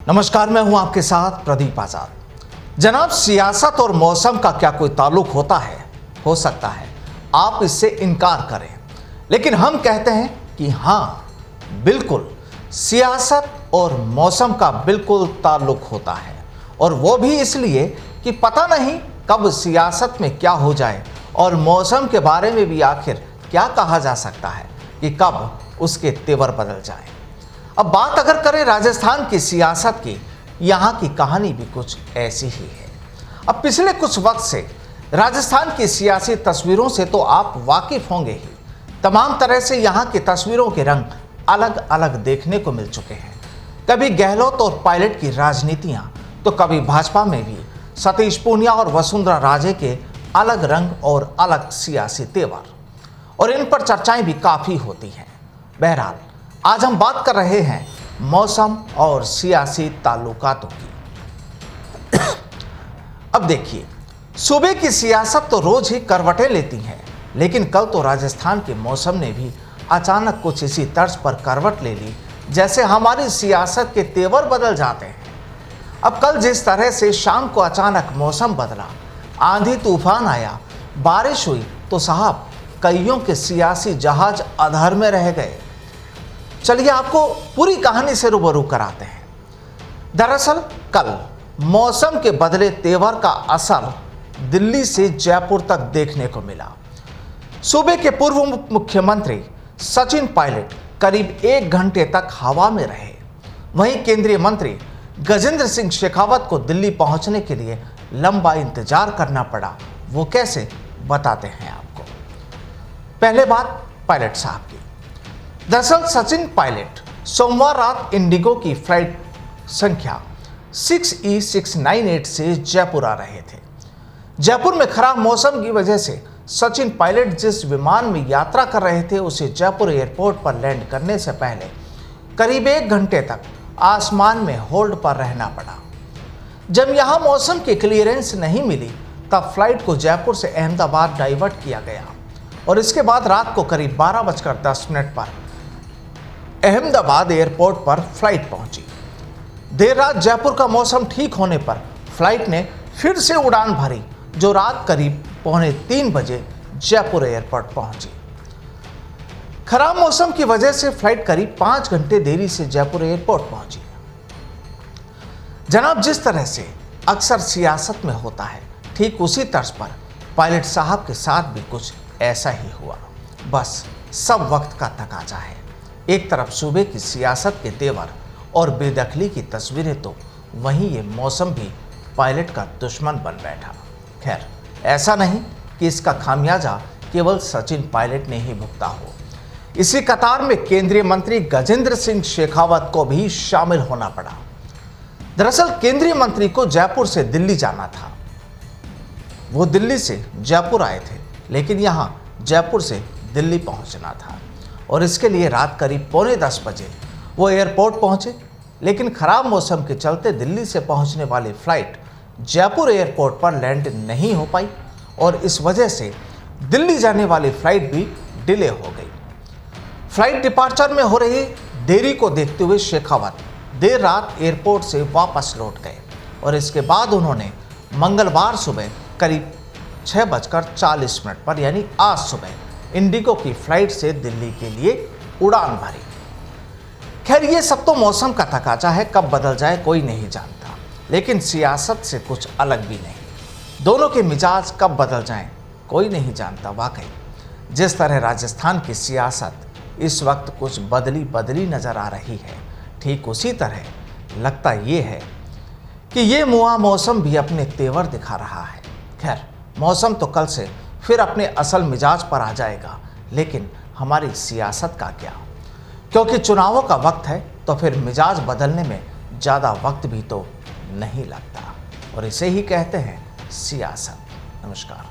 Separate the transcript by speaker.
Speaker 1: नमस्कार, मैं हूं आपके साथ प्रदीप आजाद। जनाब, सियासत और मौसम का क्या कोई ताल्लुक होता है? हो सकता है आप इससे इनकार करें, लेकिन हम कहते हैं कि हाँ, बिल्कुल सियासत और मौसम का बिल्कुल ताल्लुक होता है। और वो भी इसलिए कि पता नहीं कब सियासत में क्या हो जाए और मौसम के बारे में भी आखिर क्या कहा जा सकता है कि कब उसके तेवर बदल जाए। अब बात अगर करें राजस्थान की सियासत की, यहाँ की कहानी भी कुछ ऐसी ही है। अब पिछले कुछ वक्त से राजस्थान की सियासी तस्वीरों से तो आप वाकिफ होंगे ही। तमाम तरह से यहाँ की तस्वीरों के रंग अलग अलग देखने को मिल चुके हैं। कभी गहलोत और पायलट की राजनीतियाँ, तो कभी भाजपा में भी सतीश पूनिया और वसुंधरा राजे के अलग रंग और अलग सियासी तेवर, और इन पर चर्चाएं भी काफ़ी होती हैं। बहरहाल आज हम बात कर रहे हैं मौसम और सियासी ताल्लुकातों की। अब देखिए, सूबे की सियासत तो रोज ही करवटें लेती हैं, लेकिन कल तो राजस्थान के मौसम ने भी अचानक कुछ इसी तर्ज पर करवट ले ली, जैसे हमारी सियासत के तेवर बदल जाते हैं। अब कल जिस तरह से शाम को अचानक मौसम बदला, आंधी तूफान आया, बारिश हुई, तो साहब कईयों के सियासी जहाज अधर में रह गए। चलिए आपको पूरी कहानी से रूबरू कराते हैं। दरअसल कल मौसम के बदले तेवर का असर दिल्ली से जयपुर तक देखने को मिला। सूबे के पूर्व मुख्यमंत्री सचिन पायलट करीब 1 घंटे तक हवा में रहे। वहीं केंद्रीय मंत्री गजेंद्र सिंह शेखावत को दिल्ली पहुंचने के लिए लंबा इंतजार करना पड़ा। वो कैसे, बताते हैं आपको। पहले बात पायलट साहब की। दरअसल सचिन पायलट सोमवार रात इंडिगो की फ्लाइट संख्या 6E698 से जयपुर आ रहे थे। जयपुर में खराब मौसम की वजह से सचिन पायलट जिस विमान में यात्रा कर रहे थे, उसे जयपुर एयरपोर्ट पर लैंड करने से पहले करीब 1 घंटे तक आसमान में होल्ड पर रहना पड़ा। जब यहां मौसम की क्लियरेंस नहीं मिली, तब फ्लाइट को जयपुर से अहमदाबाद डाइवर्ट किया गया और इसके बाद रात को करीब 12:10 पर अहमदाबाद एयरपोर्ट पर फ्लाइट पहुंची। देर रात जयपुर का मौसम ठीक होने पर फ्लाइट ने फिर से उड़ान भरी, जो रात करीब 2:45 बजे जयपुर एयरपोर्ट पहुंची। खराब मौसम की वजह से फ्लाइट करीब 5 घंटे देरी से जयपुर एयरपोर्ट पहुंची। जनाब, जिस तरह से अक्सर सियासत में होता है, ठीक उसी तर्ज पर पायलट साहब के साथ भी कुछ ऐसा ही हुआ। बस सब वक्त का तकाजा है। एक तरफ सूबे की सियासत के तेवर और बेदखली की तस्वीरें, तो वहीं ये मौसम भी पायलट का दुश्मन बन बैठा। खैर, ऐसा नहीं कि इसका खामियाजा केवल सचिन पायलट ने ही भुगता हो। इसी कतार में केंद्रीय मंत्री गजेंद्र सिंह शेखावत को भी शामिल होना पड़ा। दरअसल केंद्रीय मंत्री को जयपुर से दिल्ली जाना था। वो दिल्ली से जयपुर आए थे, लेकिन यहाँ जयपुर से दिल्ली पहुँचना था और इसके लिए रात करीब 9:45 बजे वो एयरपोर्ट पहुँचे। लेकिन खराब मौसम के चलते दिल्ली से पहुँचने वाली फ्लाइट जयपुर एयरपोर्ट पर लैंड नहीं हो पाई और इस वजह से दिल्ली जाने वाली फ्लाइट भी डिले हो गई। फ्लाइट डिपार्चर में हो रही देरी को देखते हुए शेखावत देर रात एयरपोर्ट से वापस लौट गए और इसके बाद उन्होंने मंगलवार सुबह करीब 6:40 पर, यानी आज सुबह, इंडिगो की फ्लाइट से दिल्ली के लिए उड़ान भरी। खैर, ये सब तो मौसम का तकाजा है, कब बदल जाए कोई नहीं जानता, लेकिन सियासत से कुछ अलग भी नहीं। दोनों के मिजाज कब बदल जाएं कोई नहीं जानता। वाकई जिस तरह राजस्थान की सियासत इस वक्त कुछ बदली नजर आ रही है, ठीक उसी तरह लगता ये है कि ये मुआ मौसम भी अपने तेवर दिखा रहा है। खैर, मौसम तो कल से फिर अपने असल मिजाज पर आ जाएगा, लेकिन हमारी सियासत का क्या? क्योंकि चुनावों का वक्त है, तो फिर मिजाज बदलने में ज़्यादा वक्त भी तो नहीं लगता, और इसे ही कहते हैं सियासत। नमस्कार।